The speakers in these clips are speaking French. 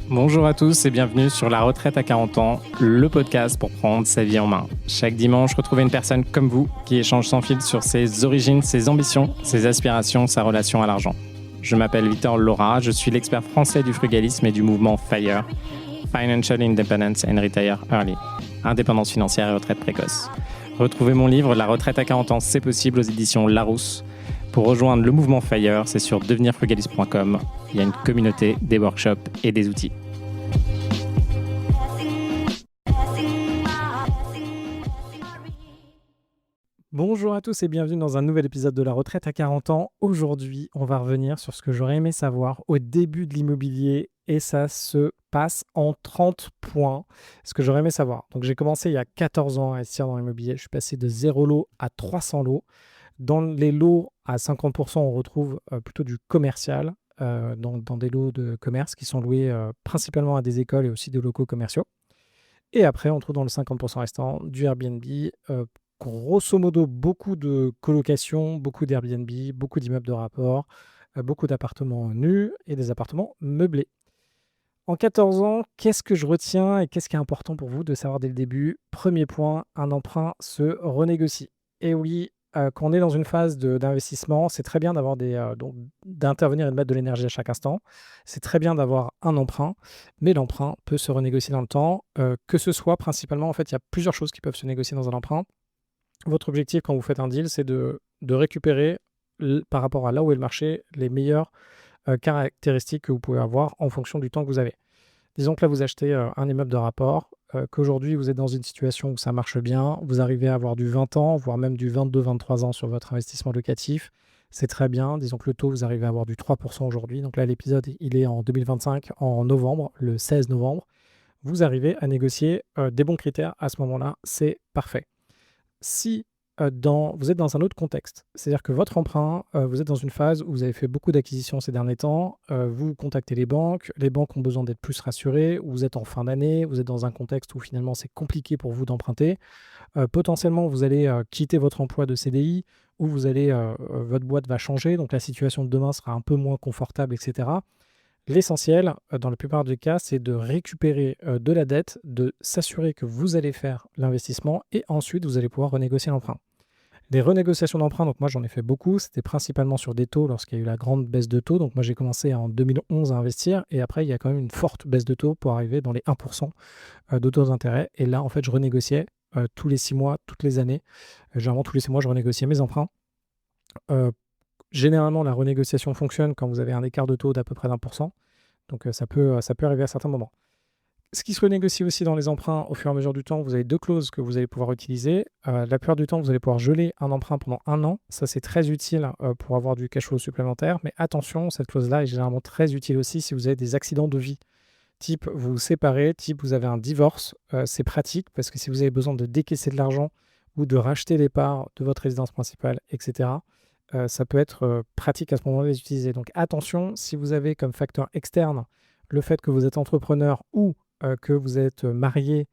Bonjour à tous et bienvenue sur La Retraite à 40 ans, le podcast pour prendre sa vie en main. Chaque dimanche, retrouvez une personne comme vous qui échange sans fil sur ses origines, ses ambitions, ses aspirations, sa relation à l'argent. Je m'appelle Victor Laura, je suis l'expert français du frugalisme et du mouvement FIRE, Financial Independence and Retire Early, indépendance financière et retraite précoce. Retrouvez mon livre La Retraite à 40 ans, c'est possible aux éditions Larousse. Pour rejoindre le mouvement FIRE, c'est sur devenirfrugaliste.com. Il y a une communauté, des workshops et des outils. Bonjour à tous et bienvenue dans un nouvel épisode de La Retraite à 40 ans. Aujourd'hui, on va revenir sur ce que j'aurais aimé savoir au début de l'immobilier et ça se passe en 30 points. Ce que j'aurais aimé savoir. Donc j'ai commencé il y a 14 ans à investir dans l'immobilier. Je suis passé de 0 lot à 300 lots. Dans les lots à 50%, on retrouve plutôt du commercial, dans des lots de commerce qui sont loués principalement à des écoles et aussi des locaux commerciaux. Et après, on trouve dans le 50% restant du Airbnb, grosso modo beaucoup de colocations, beaucoup d'Airbnb, beaucoup d'immeubles de rapport, beaucoup d'appartements nus et des appartements meublés. En 14 ans, qu'est-ce que je retiens et qu'est-ce qui est important pour vous de savoir dès le début? Premier point, un emprunt se renégocie. Et oui, quand on est dans une phase d'investissement, c'est très bien d'intervenir et de mettre de l'énergie à chaque instant. C'est très bien d'avoir un emprunt, mais l'emprunt peut se renégocier dans le temps. Que ce soit principalement, en fait, il y a plusieurs choses qui peuvent se négocier dans un emprunt. Votre objectif quand vous faites un deal, c'est de récupérer, par rapport à là où est le marché, les meilleures caractéristiques que vous pouvez avoir en fonction du temps que vous avez. Disons que là, vous achetez un immeuble de rapport, qu'aujourd'hui, vous êtes dans une situation où ça marche bien, vous arrivez à avoir du 20 ans, voire même du 22-23 ans sur votre investissement locatif. C'est très bien. Disons que le taux, vous arrivez à avoir du 3% aujourd'hui. Donc là, l'épisode, il est en 2025, en novembre, le 16 novembre. Vous arrivez à négocier des bons critères à ce moment-là. C'est parfait. Si vous êtes dans un autre contexte, c'est-à-dire que votre emprunt, vous êtes dans une phase où vous avez fait beaucoup d'acquisitions ces derniers temps, vous contactez les banques ont besoin d'être plus rassurées, ou vous êtes en fin d'année, vous êtes dans un contexte où finalement c'est compliqué pour vous d'emprunter, potentiellement vous allez quitter votre emploi de CDI, ou votre boîte va changer, donc la situation de demain sera un peu moins confortable, etc. L'essentiel, dans la plupart des cas, c'est de récupérer de la dette, de s'assurer que vous allez faire l'investissement et ensuite vous allez pouvoir renégocier l'emprunt. Les renégociations d'emprunt, donc moi j'en ai fait beaucoup, c'était principalement sur des taux lorsqu'il y a eu la grande baisse de taux. Donc moi j'ai commencé en 2011 à investir et après il y a quand même une forte baisse de taux pour arriver dans les 1% de taux d'intérêt. Et là en fait je renégociais tous les 6 mois, toutes les années. Généralement tous les 6 mois je renégociais mes emprunts. Généralement la renégociation fonctionne quand vous avez un écart de taux d'à peu près d'1%. Donc ça peut arriver à certains moments. Ce qui se renégocie aussi dans les emprunts au fur et à mesure du temps, vous avez 2 clauses que vous allez pouvoir utiliser. La plupart du temps, vous allez pouvoir geler un emprunt pendant 1 an. Ça, c'est très utile pour avoir du cash flow supplémentaire. Mais attention, cette clause-là est généralement très utile aussi si vous avez des accidents de vie. Type, vous vous séparez, type, vous avez un divorce. C'est pratique parce que si vous avez besoin de décaisser de l'argent ou de racheter les parts de votre résidence principale, etc., ça peut être pratique à ce moment-là d'utiliser. Donc attention, si vous avez comme facteur externe le fait que vous êtes entrepreneur ou que vous êtes marié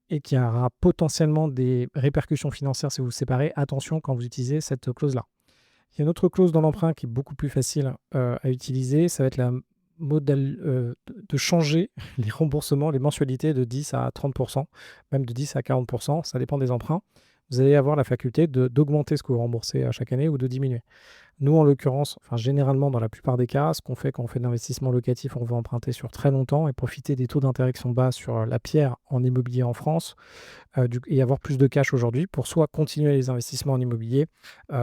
et qu'il y aura potentiellement des répercussions financières si vous vous séparez, attention quand vous utilisez cette clause-là. Il y a une autre clause dans l'emprunt qui est beaucoup plus facile à utiliser, ça va être de changer les remboursements, les mensualités de 10 à 30%, même de 10 à 40%, ça dépend des emprunts. Vous allez avoir la faculté d'augmenter ce que vous remboursez à chaque année ou de diminuer. Nous, en l'occurrence, généralement, dans la plupart des cas, ce qu'on fait quand on fait de l'investissement locatif, on veut emprunter sur très longtemps et profiter des taux d'intérêt qui sont bas sur la pierre en immobilier en France et avoir plus de cash aujourd'hui pour soit continuer les investissements en immobilier,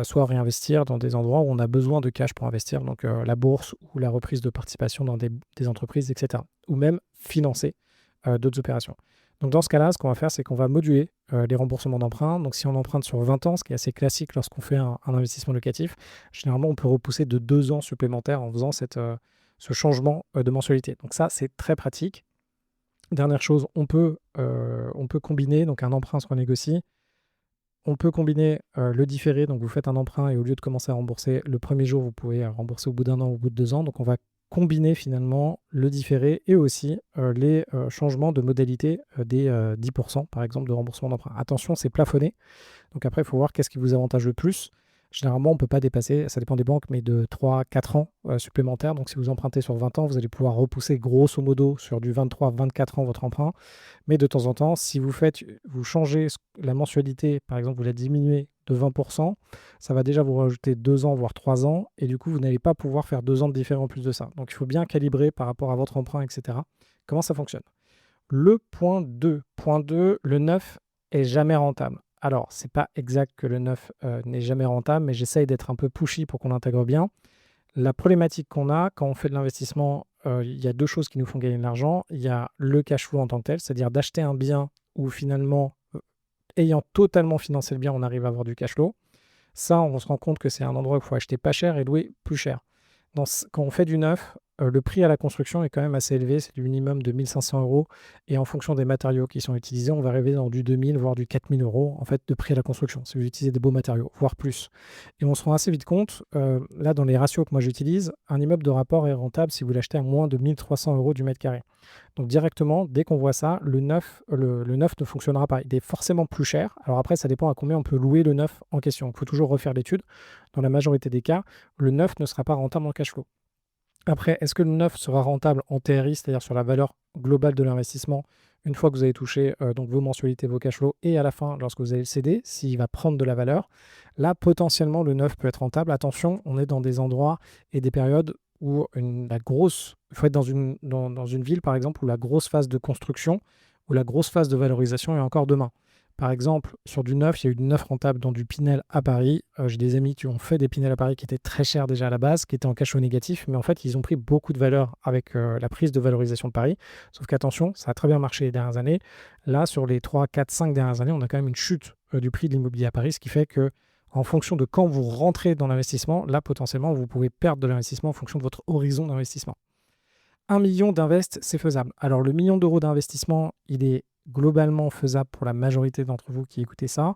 soit réinvestir dans des endroits où on a besoin de cash pour investir, donc la bourse ou la reprise de participation dans des entreprises, etc. Ou même financer d'autres opérations. Donc dans ce cas-là, ce qu'on va faire, c'est qu'on va moduler les remboursements d'emprunt. Donc si on emprunte sur 20 ans, ce qui est assez classique lorsqu'on fait un investissement locatif, généralement on peut repousser de 2 ans supplémentaires en faisant ce changement de mensualité. Donc ça, c'est très pratique. Dernière chose, on peut combiner, donc un emprunt se renégocie. On peut combiner le différé, donc vous faites un emprunt et au lieu de commencer à rembourser le premier jour, vous pouvez rembourser au bout d'1 an ou au bout de 2 ans. Donc on va combiner finalement le différé et aussi les changements de modalité des 10% par exemple de remboursement d'emprunt. Attention, c'est plafonné. Donc après, il faut voir qu'est-ce qui vous avantage le plus. Généralement, on ne peut pas dépasser, ça dépend des banques, mais de 3-4 ans supplémentaires. Donc si vous empruntez sur 20 ans, vous allez pouvoir repousser grosso modo sur du 23-24 ans votre emprunt. Mais de temps en temps, si vous changez la mensualité, par exemple, vous la diminuez de 20%, ça va déjà vous rajouter 2 ans, voire 3 ans, et du coup, vous n'allez pas pouvoir faire 2 ans de différent en plus de ça. Donc, il faut bien calibrer par rapport à votre emprunt, etc. Comment ça fonctionne? Le point 2, le neuf est jamais rentable. Alors, c'est pas exact que le neuf n'est jamais rentable, mais j'essaye d'être un peu pushy pour qu'on l'intègre bien. La problématique qu'on a quand on fait de l'investissement, il y a deux choses qui nous font gagner de l'argent. Il y a le cash flow en tant que tel, c'est-à-dire d'acheter un bien où finalement, ayant totalement financé le bien, on arrive à avoir du cash flow. Ça, on se rend compte que c'est un endroit où il faut acheter pas cher et louer plus cher. Quand on fait du neuf, le prix à la construction est quand même assez élevé, c'est du minimum de 1500 euros. Et en fonction des matériaux qui sont utilisés, on va arriver dans du 2000, voire du 4000 euros en fait, de prix à la construction, si vous utilisez des beaux matériaux, voire plus. Et on se rend assez vite compte, là dans les ratios que moi j'utilise, un immeuble de rapport est rentable si vous l'achetez à moins de 1300 euros du mètre carré. Donc directement, dès qu'on voit ça, le neuf ne fonctionnera pas. Il est forcément plus cher. Alors après, ça dépend à combien on peut louer le neuf en question. Il faut toujours refaire l'étude. Dans la majorité des cas, le neuf ne sera pas rentable en cash flow. Après, est-ce que le neuf sera rentable en TRI, c'est-à-dire sur la valeur globale de l'investissement, une fois que vous avez touché donc vos mensualités, vos cash flows, et à la fin, lorsque vous allez le céder, s'il va prendre de la valeur, là, potentiellement, le neuf peut être rentable. Attention, on est dans des endroits et des périodes où il faut être dans une ville, par exemple, où la grosse phase de construction, où la grosse phase de valorisation est encore demain. Par exemple, sur du neuf, il y a eu du neuf rentable dans du Pinel à Paris. J'ai des amis qui ont fait des Pinel à Paris qui étaient très chers déjà à la base, qui étaient en cash flow négatif, mais en fait, ils ont pris beaucoup de valeur avec la prise de valorisation de Paris. Sauf qu'attention, ça a très bien marché les dernières années. Là, sur les 3, 4, 5 dernières années, on a quand même une chute du prix de l'immobilier à Paris, ce qui fait que en fonction de quand vous rentrez dans l'investissement, là, potentiellement, vous pouvez perdre de l'investissement en fonction de votre horizon d'investissement. 1 million d'invest, c'est faisable. Alors, le million d'euros d'investissement, il est globalement faisable pour la majorité d'entre vous qui écoutez ça.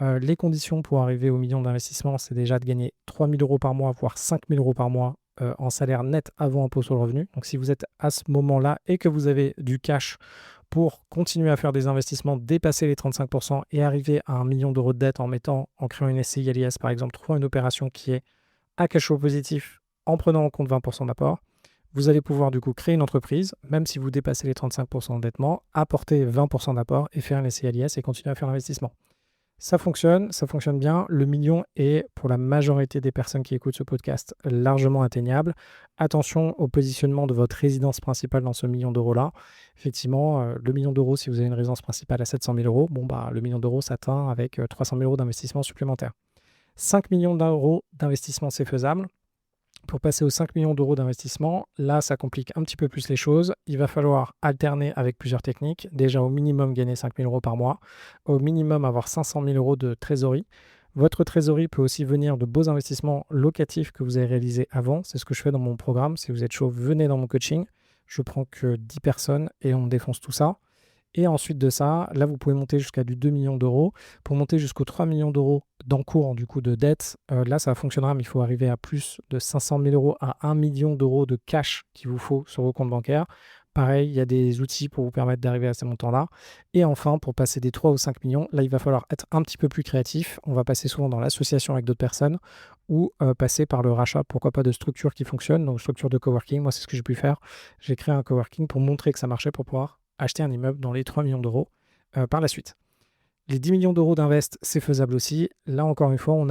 Les conditions pour arriver au million d'investissement, c'est déjà de gagner 3 000 euros par mois, voire 5 000 euros par mois en salaire net avant impôt sur le revenu. Donc, si vous êtes à ce moment-là et que vous avez du cash pour continuer à faire des investissements, dépasser les 35% et arriver à 1 million d'euros de dette en créant une SCI LIS, par exemple, trouvant une opération qui est à cash flow positif en prenant en compte 20% d'apport, vous allez pouvoir du coup créer une entreprise, même si vous dépassez les 35% d'endettement, apporter 20% d'apport et faire une SCI LIS et continuer à faire l'investissement. Ça fonctionne bien. Le million est, pour la majorité des personnes qui écoutent ce podcast, largement atteignable. Attention au positionnement de votre résidence principale dans ce million d'euros-là. Effectivement, le million d'euros, si vous avez une résidence principale à 700 000 euros, le million d'euros s'atteint avec 300 000 euros d'investissement supplémentaire. 5 millions d'euros d'investissement, c'est faisable. Pour passer aux 5 millions d'euros d'investissement, là, ça complique un petit peu plus les choses. Il va falloir alterner avec plusieurs techniques. Déjà, au minimum, gagner 5 000 euros par mois. Au minimum, avoir 500 000 euros de trésorerie. Votre trésorerie peut aussi venir de beaux investissements locatifs que vous avez réalisés avant. C'est ce que je fais dans mon programme. Si vous êtes chaud, venez dans mon coaching. Je prends que 10 personnes et on défonce tout ça. Et ensuite de ça, là, vous pouvez monter jusqu'à du 2 millions d'euros. Pour monter jusqu'aux 3 millions d'euros d'encours, du coup, de dette, là, ça fonctionnera, mais il faut arriver à plus de 500 000 euros à 1 million d'euros de cash qu'il vous faut sur vos comptes bancaires. Pareil, il y a des outils pour vous permettre d'arriver à ces montants-là. Et enfin, pour passer des 3 ou 5 millions, là, il va falloir être un petit peu plus créatif. On va passer souvent dans l'association avec d'autres personnes ou passer par le rachat, pourquoi pas, de structures qui fonctionnent. Donc, structure de coworking, moi, c'est ce que j'ai pu faire. J'ai créé un coworking pour montrer que ça marchait pour pouvoir acheter un immeuble dans les 3 millions d'euros par la suite. Les 10 millions d'euros d'invest, c'est faisable aussi. Là, encore une fois,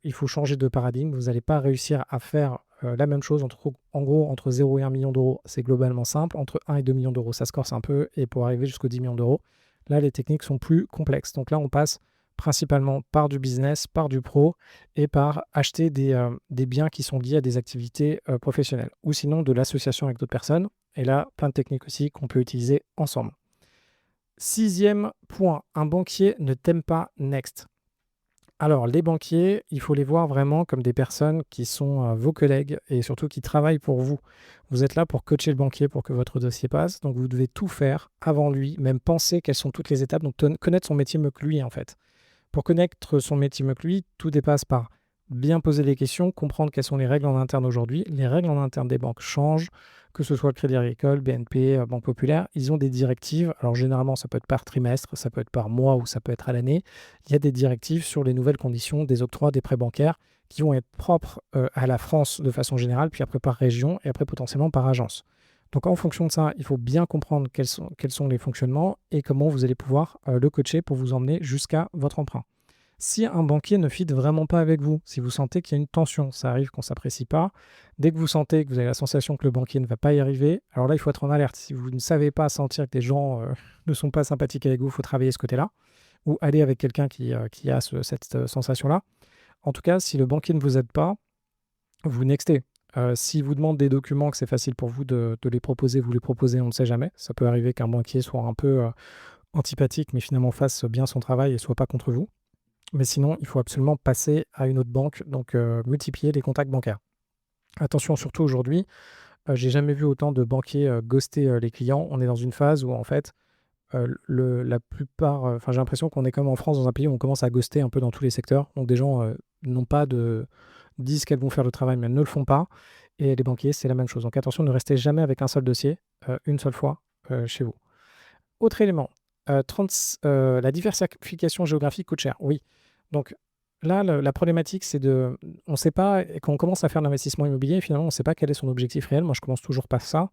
il faut changer de paradigme. Vous n'allez pas réussir à faire la même chose. En gros, entre 0 et 1 million d'euros, c'est globalement simple. Entre 1 et 2 millions d'euros, ça se corse un peu. Et pour arriver jusqu'aux 10 millions d'euros, là, les techniques sont plus complexes. Donc là, on passe principalement par du business, par du pro et par acheter des biens qui sont liés à des activités professionnelles. Ou sinon, de l'association avec d'autres personnes. Et là, plein de techniques aussi qu'on peut utiliser ensemble. 6e point, un banquier ne t'aime pas next. Alors, les banquiers, il faut les voir vraiment comme des personnes qui sont vos collègues et surtout qui travaillent pour vous. Vous êtes là pour coacher le banquier pour que votre dossier passe, donc vous devez tout faire avant lui, même penser quelles sont toutes les étapes, donc connaître son métier mieux que lui en fait. Pour connaître son métier mieux que lui, tout dépasse par bien poser les questions, comprendre quelles sont les règles en interne aujourd'hui. Les règles en interne des banques changent, que ce soit le Crédit Agricole, BNP, Banque Populaire, ils ont des directives. Alors généralement, ça peut être par trimestre, ça peut être par mois ou ça peut être à l'année. Il y a des directives sur les nouvelles conditions des octrois des prêts bancaires qui vont être propres à la France de façon générale, puis après par région et après potentiellement par agence. Donc en fonction de ça, il faut bien comprendre quels sont les fonctionnements et comment vous allez pouvoir le coacher pour vous emmener jusqu'à votre emprunt. Si un banquier ne fit vraiment pas avec vous, si vous sentez qu'il y a une tension, ça arrive qu'on ne s'apprécie pas, dès que vous sentez que vous avez la sensation que le banquier ne va pas y arriver, alors là, il faut être en alerte. Si vous ne savez pas sentir que les gens ne sont pas sympathiques avec vous, il faut travailler ce côté-là, ou aller avec quelqu'un qui a cette sensation-là. En tout cas, si le banquier ne vous aide pas, vous nextez. S'il vous demande des documents, que c'est facile pour vous de les proposer, vous les proposez, on ne sait jamais. Ça peut arriver qu'un banquier soit un peu antipathique, mais finalement fasse bien son travail et soit pas contre vous. Mais sinon, il faut absolument passer à une autre banque, donc multiplier les contacts bancaires. Attention, surtout aujourd'hui, j'ai jamais vu autant de banquiers ghoster les clients. On est dans une phase où en fait, la plupart, j'ai l'impression qu'on est comme en France dans un pays où on commence à ghoster un peu dans tous les secteurs. Donc des gens n'ont pas disent qu'elles vont faire le travail, mais elles ne le font pas. Et les banquiers, c'est la même chose. Donc attention, ne restez jamais avec un seul dossier, une seule fois chez vous. Autre élément, la diversification géographique coûte cher. Oui. Donc là, la problématique, c'est on ne sait pas, et quand on commence à faire de l'investissement immobilier, finalement, on ne sait pas quel est son objectif réel. Moi, je commence toujours par ça.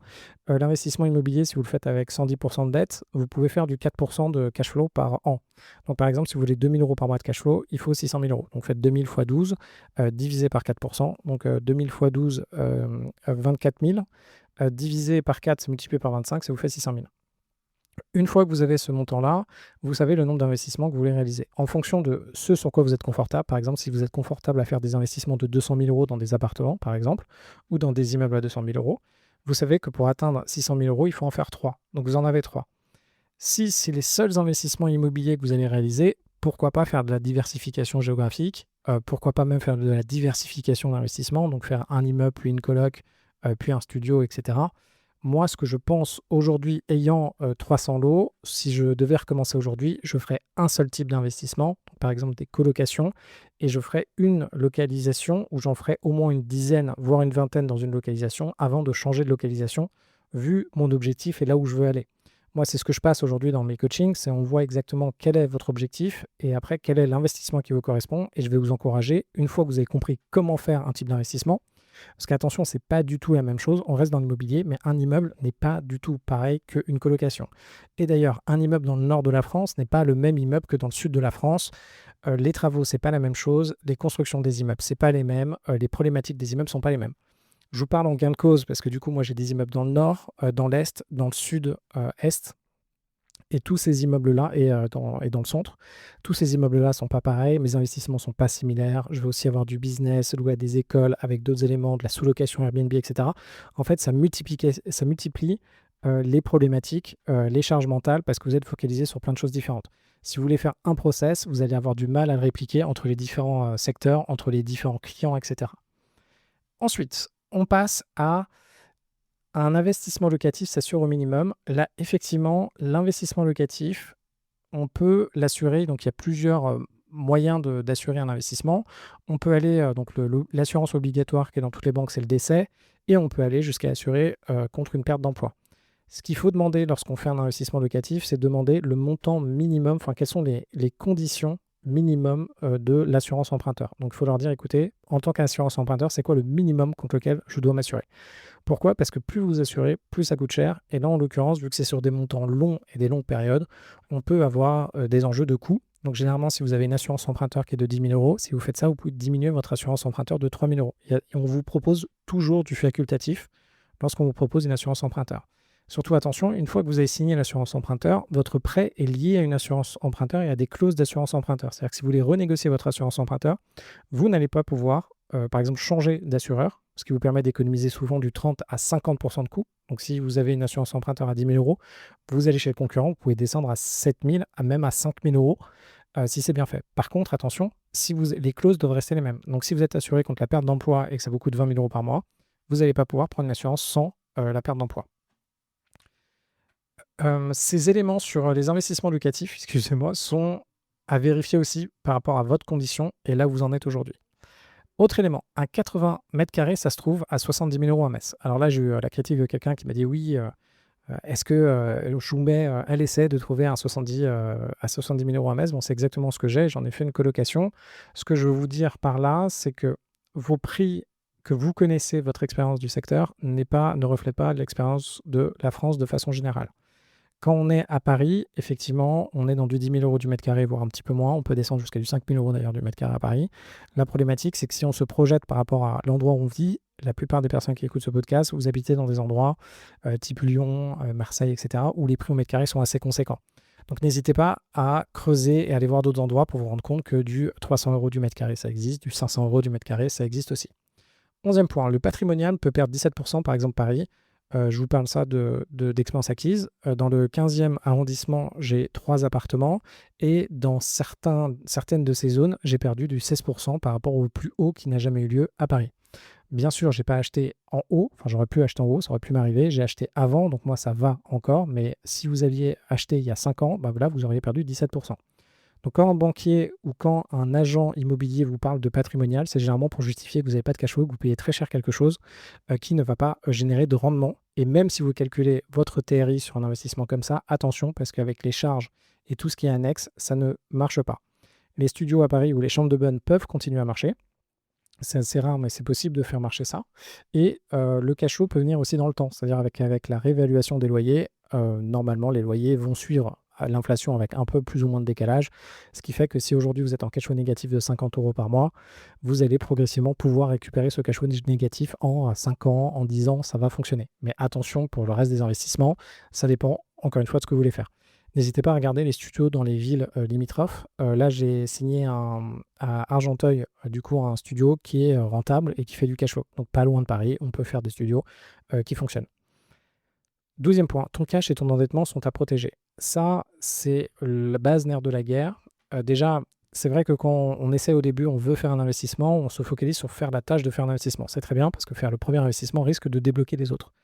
L'investissement immobilier, si vous le faites avec 110% de dette, vous pouvez faire du 4% de cash flow par an. Donc, par exemple, si vous voulez 2 000 euros par mois de cash flow, il faut 600 000 euros. Donc, faites 2 000 fois 12, divisé par 4%. Donc, 2 000 fois 12, 24 000. Divisé par 4, multiplié par 25, ça vous fait 600 000. Une fois que vous avez ce montant-là, vous savez le nombre d'investissements que vous voulez réaliser. En fonction de ce sur quoi vous êtes confortable, par exemple, si vous êtes confortable à faire des investissements de 200 000 euros dans des appartements, par exemple, ou dans des immeubles à 200 000 euros, vous savez que pour atteindre 600 000 euros, il faut en faire 3. Donc vous en avez 3. Si c'est les seuls investissements immobiliers que vous allez réaliser, pourquoi pas faire de la diversification géographique, pourquoi pas même faire de la diversification d'investissement, donc faire un immeuble, puis une coloc, puis un studio, etc. Moi, ce que je pense aujourd'hui, ayant 300 lots, si je devais recommencer aujourd'hui, je ferais un seul type d'investissement, par exemple des colocations, et je ferais une localisation où j'en ferais au moins une dizaine, voire une vingtaine dans une localisation, avant de changer de localisation, vu mon objectif et là où je veux aller. Moi, c'est ce que je passe aujourd'hui dans mes coachings, c'est on voit exactement quel est votre objectif et après quel est l'investissement qui vous correspond, et je vais vous encourager, une fois que vous avez compris comment faire un type d'investissement, parce qu'attention, c'est pas du tout la même chose. On reste dans l'immobilier, mais un immeuble n'est pas du tout pareil qu'une colocation. Et d'ailleurs, un immeuble dans le nord de la France n'est pas le même immeuble que dans le sud de la France. Les travaux, c'est pas la même chose. Les constructions des immeubles, c'est pas les mêmes. Les problématiques des immeubles sont pas les mêmes. Je vous parle en gain de cause parce que du coup, moi, j'ai des immeubles dans le nord, dans l'est, dans le sud-est. Et tous ces immeubles-là, et dans le centre, tous ces immeubles-là ne sont pas pareils, mes investissements ne sont pas similaires, je vais aussi avoir du business, louer à des écoles avec d'autres éléments, de la sous-location Airbnb, etc. En fait, ça multiplie les problématiques, les charges mentales, parce que vous êtes focalisé sur plein de choses différentes. Si vous voulez faire un process, vous allez avoir du mal à le répliquer entre les différents secteurs, entre les différents clients, etc. Ensuite, on passe à un investissement locatif s'assure au minimum. Là, effectivement, l'investissement locatif, on peut l'assurer. Donc, il y a plusieurs moyens d'assurer un investissement. On peut aller, donc l'assurance obligatoire qui est dans toutes les banques, c'est le décès. Et on peut aller jusqu'à assurer contre une perte d'emploi. Ce qu'il faut demander lorsqu'on fait un investissement locatif, c'est demander le montant minimum, enfin, quelles sont les conditions minimum de l'assurance emprunteur. Donc, il faut leur dire, écoutez, en tant qu'assurance emprunteur, c'est quoi le minimum contre lequel je dois m'assurer? Pourquoi? Parce que plus vous assurez, plus ça coûte cher. Et là, en l'occurrence, vu que c'est sur des montants longs et des longues périodes, on peut avoir des enjeux de coûts. Donc, généralement, si vous avez une assurance emprunteur qui est de 10 000 euros, si vous faites ça, vous pouvez diminuer votre assurance emprunteur de 3 000 euros. Et on vous propose toujours du facultatif lorsqu'on vous propose une assurance emprunteur. Surtout, attention, une fois que vous avez signé l'assurance emprunteur, votre prêt est lié à une assurance emprunteur et à des clauses d'assurance emprunteur. C'est-à-dire que si vous voulez renégocier votre assurance emprunteur, vous n'allez pas pouvoir, par exemple, changer d'assureur, ce qui vous permet d'économiser souvent du 30 à 50% de coût. Donc, si vous avez une assurance emprunteur à 10 000 euros, vous allez chez le concurrent, vous pouvez descendre à 7 000, à même à 5 000 euros si c'est bien fait. Par contre, attention, les clauses doivent rester les mêmes. Donc, si vous êtes assuré contre la perte d'emploi et que ça vous coûte 20 000 euros par mois, vous n'allez pas pouvoir prendre une assurance sans la perte d'emploi. Ces éléments sur les investissements locatifs, excusez-moi, sont à vérifier aussi par rapport à votre condition et là où vous en êtes aujourd'hui. Autre élément, un 80 mètres carrés, ça se trouve à 70 000 euros à Metz. Alors là, j'ai eu la critique de quelqu'un qui m'a dit oui, est-ce que je vous mets à l'essai de trouver un 70, à 70 000 euros à Metz? Bon, c'est exactement ce que j'ai. J'en ai fait une colocation. Ce que je veux vous dire par là, c'est que vos prix que vous connaissez, votre expérience du secteur, ne reflète pas l'expérience de la France de façon générale. Quand on est à Paris, effectivement, on est dans du 10 000 euros du mètre carré, voire un petit peu moins. On peut descendre jusqu'à du 5 000 euros d'ailleurs du mètre carré à Paris. La problématique, c'est que si on se projette par rapport à l'endroit où on vit, la plupart des personnes qui écoutent ce podcast, vous habitez dans des endroits type Lyon, Marseille, etc., où les prix au mètre carré sont assez conséquents. Donc n'hésitez pas à creuser et aller voir d'autres endroits pour vous rendre compte que du 300 euros du mètre carré, ça existe, du 500 euros du mètre carré, ça existe aussi. 11e point, le patrimonial peut perdre 17%, par exemple Paris. Je vous parle ça d'expérience acquise. Dans le 15e arrondissement, j'ai 3 appartements et dans certaines de ces zones, j'ai perdu du 16% par rapport au plus haut qui n'a jamais eu lieu à Paris. Bien sûr, je n'ai pas acheté en haut, enfin j'aurais pu acheter en haut, ça aurait pu m'arriver. J'ai acheté avant, donc moi ça va encore, mais si vous aviez acheté il y a 5 ans, bah là vous auriez perdu 17%. Donc quand un banquier ou quand un agent immobilier vous parle de patrimonial, c'est généralement pour justifier que vous n'avez pas de cash flow, que vous payez très cher quelque chose qui ne va pas générer de rendement. Et même si vous calculez votre TRI sur un investissement comme ça, attention parce qu'avec les charges et tout ce qui est annexe, ça ne marche pas. Les studios à Paris ou les chambres de bonne peuvent continuer à marcher. C'est assez rare, mais c'est possible de faire marcher ça. Et le cash flow peut venir aussi dans le temps, c'est-à-dire avec la réévaluation des loyers, normalement les loyers vont suivre l'inflation avec un peu plus ou moins de décalage, ce qui fait que si aujourd'hui vous êtes en cash flow négatif de 50 euros par mois, vous allez progressivement pouvoir récupérer ce cash flow négatif en 5 ans, en 10 ans, ça va fonctionner. Mais attention pour le reste des investissements, ça dépend encore une fois de ce que vous voulez faire. N'hésitez pas à regarder les studios dans les villes limitrophes. Là, j'ai signé à Argenteuil, du coup, un studio qui est rentable et qui fait du cash flow. Donc, pas loin de Paris, on peut faire des studios qui fonctionnent. 12e point, ton cash et ton endettement sont à protéger. Ça, c'est la base nerf de la guerre. Déjà, c'est vrai que quand on essaie au début, on veut faire un investissement, on se focalise sur faire la tâche de faire un investissement. C'est très bien parce que faire le premier investissement risque de débloquer les autres.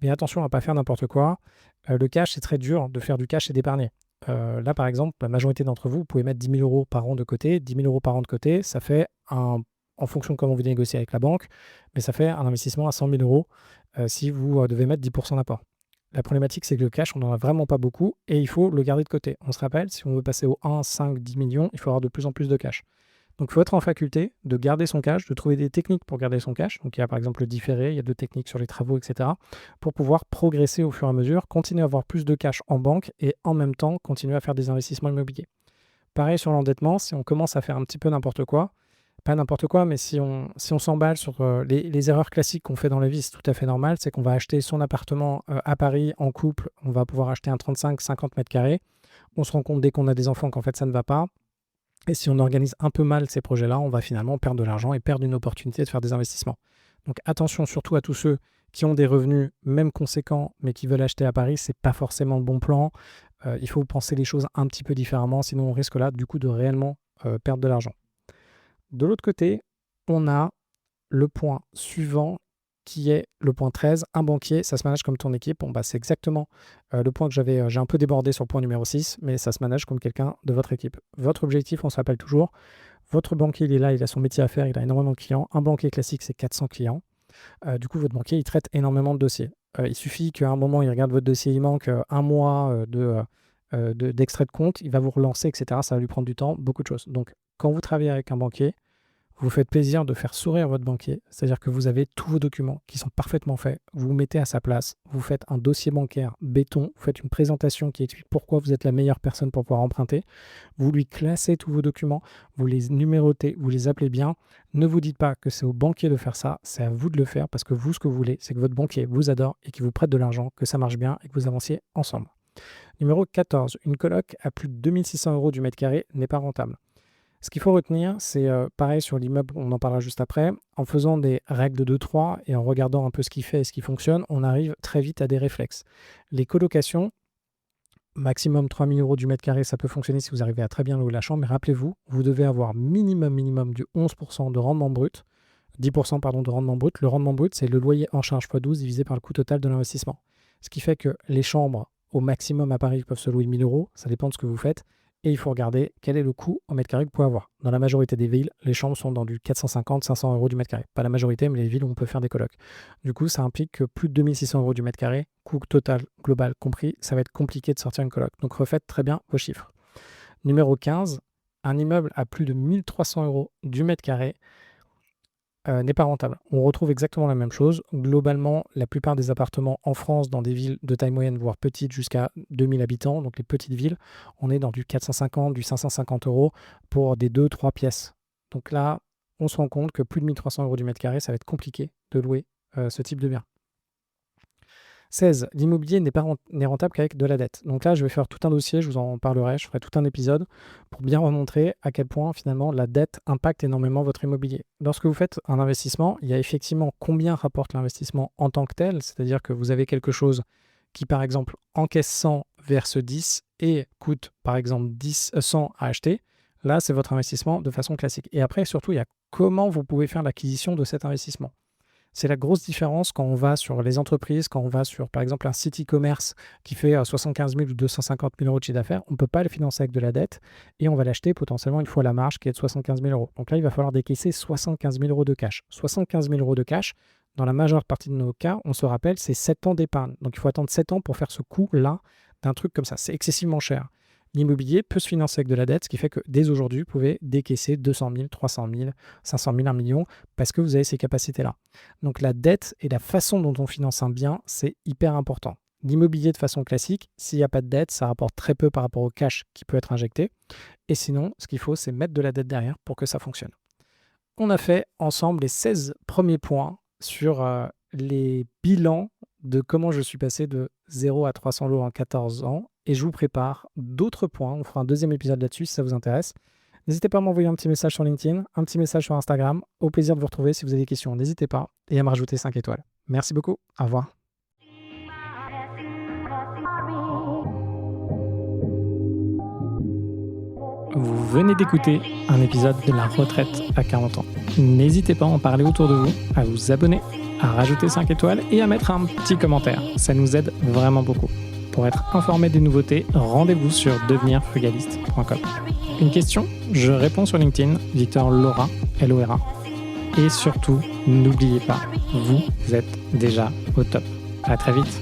Mais attention à ne pas faire n'importe quoi. Le cash, c'est très dur de faire du cash et d'épargner. Là, par exemple, la majorité d'entre vous, vous pouvez mettre 10 000 euros par an de côté. 10 000 euros par an de côté, ça fait en fonction de comment vous négociez avec la banque, mais ça fait un investissement à 100 000 euros si vous devez mettre 10% d'apport. La problématique, c'est que le cash, on n'en a vraiment pas beaucoup et il faut le garder de côté. On se rappelle, si on veut passer au 1, 5, 10 millions, il faut avoir de plus en plus de cash. Donc, il faut être en faculté de garder son cash, de trouver des techniques pour garder son cash. Donc, il y a par exemple le différé, il y a deux techniques sur les travaux, etc. pour pouvoir progresser au fur et à mesure, continuer à avoir plus de cash en banque et en même temps continuer à faire des investissements immobiliers. Pareil sur l'endettement, si on commence à faire un petit peu n'importe quoi, pas n'importe quoi, mais si on s'emballe sur les erreurs classiques qu'on fait dans la vie, c'est tout à fait normal, c'est qu'on va acheter son appartement à Paris en couple, on va pouvoir acheter un 35-50 mètres carrés. On se rend compte dès qu'on a des enfants qu'en fait ça ne va pas. Et si on organise un peu mal ces projets-là, on va finalement perdre de l'argent et perdre une opportunité de faire des investissements. Donc attention surtout à tous ceux qui ont des revenus même conséquents mais qui veulent acheter à Paris, c'est pas forcément le bon plan. Il faut penser les choses un petit peu différemment, sinon on risque là du coup de réellement perdre de l'argent. De l'autre côté, on a le point suivant qui est le point 13, un banquier, ça se manage comme ton équipe. Bon, bah, c'est exactement le point que j'ai un peu débordé sur le point numéro 6, mais ça se manage comme quelqu'un de votre équipe. Votre objectif, on se rappelle toujours, votre banquier, il est là, il a son métier à faire, il a énormément de clients. Un banquier classique, c'est 400 clients. Du coup, votre banquier, il traite énormément de dossiers. Il suffit qu'à un moment, il regarde votre dossier, il manque un mois d'extrait de compte, il va vous relancer, etc. Ça va lui prendre du temps, beaucoup de choses. Donc, quand vous travaillez avec un banquier, vous faites plaisir de faire sourire votre banquier, c'est-à-dire que vous avez tous vos documents qui sont parfaitement faits, vous vous mettez à sa place, vous faites un dossier bancaire béton, vous faites une présentation qui explique pourquoi vous êtes la meilleure personne pour pouvoir emprunter, vous lui classez tous vos documents, vous les numérotez, vous les appelez bien, ne vous dites pas que c'est au banquier de faire ça, c'est à vous de le faire parce que vous, ce que vous voulez, c'est que votre banquier vous adore et qu'il vous prête de l'argent, que ça marche bien et que vous avanciez ensemble. Numéro 14, une coloc à plus de 2600 euros du mètre carré n'est pas rentable. Ce qu'il faut retenir, c'est pareil sur l'immeuble, on en parlera juste après, en faisant des règles de 2-3 et en regardant un peu ce qui fait et ce qui fonctionne, on arrive très vite à des réflexes. Les colocations, maximum 3 000 euros du mètre carré, ça peut fonctionner si vous arrivez à très bien louer la chambre, mais rappelez-vous, vous devez avoir minimum du 11% de rendement brut, 10% pardon, de rendement brut. Le rendement brut, c'est le loyer en charge x12 divisé par le coût total de l'investissement. Ce qui fait que les chambres, au maximum à Paris, peuvent se louer 1 000 euros, ça dépend de ce que vous faites. et il faut regarder quel est le coût au mètre carré que vous pouvez avoir. Dans la majorité des villes, les chambres sont dans du 450-500 € du mètre carré. Pas la majorité, mais les villes où on peut faire des colocs. Du coup, ça implique que plus de 2600 € du mètre carré, coût total, global compris, ça va être compliqué de sortir une coloc. Donc refaites très bien vos chiffres. Numéro 15, un immeuble à plus de 1300 € du mètre carré n'est pas rentable. On retrouve exactement la même chose. Globalement, la plupart des appartements en France, dans des villes de taille moyenne, voire petites, jusqu'à 2000 habitants, donc les petites villes, on est dans du 450, du 550 € pour des 2-3 pièces. Donc là, on se rend compte que plus de 1300 € du mètre carré, ça va être compliqué de louer ce type de bien. 16. L'immobilier n'est rentable qu'avec de la dette. Donc là, je vais faire tout un dossier, je vous en parlerai, je ferai tout un épisode pour bien remontrer à quel point finalement la dette impacte énormément votre immobilier. Lorsque vous faites un investissement, il y a effectivement combien rapporte l'investissement en tant que tel, c'est-à-dire que vous avez quelque chose qui par exemple encaisse 100 verse 10 et coûte par exemple 100 à acheter. Là, c'est votre investissement de façon classique. Et après, surtout, il y a comment vous pouvez faire l'acquisition de cet investissement. C'est la grosse différence quand on va sur les entreprises, quand on va sur, par exemple, un site e-commerce qui fait 75 000 ou 250 000 € de chiffre d'affaires. On ne peut pas le financer avec de la dette et on va l'acheter potentiellement une fois la marge qui est de 75 000 €. Donc là, il va falloir décaisser 75 000 € de cash. 75 000 € de cash, dans la majeure partie de nos cas, on se rappelle, c'est 7 ans d'épargne. Donc il faut attendre 7 ans pour faire ce coût-là d'un truc comme ça. C'est excessivement cher. L'immobilier peut se financer avec de la dette, ce qui fait que dès aujourd'hui, vous pouvez décaisser 200 000, 300 000, 500 000, 1 million, parce que vous avez ces capacités-là. Donc la dette et la façon dont on finance un bien, c'est hyper important. L'immobilier de façon classique, s'il n'y a pas de dette, ça rapporte très peu par rapport au cash qui peut être injecté. Et sinon, ce qu'il faut, c'est mettre de la dette derrière pour que ça fonctionne. On a fait ensemble les 16 premiers points sur les bilans de comment je suis passé de 0 à 300 lots en 14 ans. Et je vous prépare d'autres points. On fera un deuxième épisode là-dessus si ça vous intéresse. N'hésitez pas à m'envoyer un petit message sur LinkedIn, un petit message sur Instagram. Au plaisir de vous retrouver. Si vous avez des questions, n'hésitez pas. Et à me rajouter 5 étoiles. Merci beaucoup. Au revoir. Vous venez d'écouter un épisode de La Retraite à 40 ans. N'hésitez pas à en parler autour de vous, à vous abonner, à rajouter 5 étoiles et à mettre un petit commentaire. Ça nous aide vraiment beaucoup. Pour être informé des nouveautés, rendez-vous sur devenirfrugaliste.com. Une question? Je réponds sur LinkedIn, Victor Lora, L-O-R-A. Et surtout, n'oubliez pas, vous êtes déjà au top. À très vite.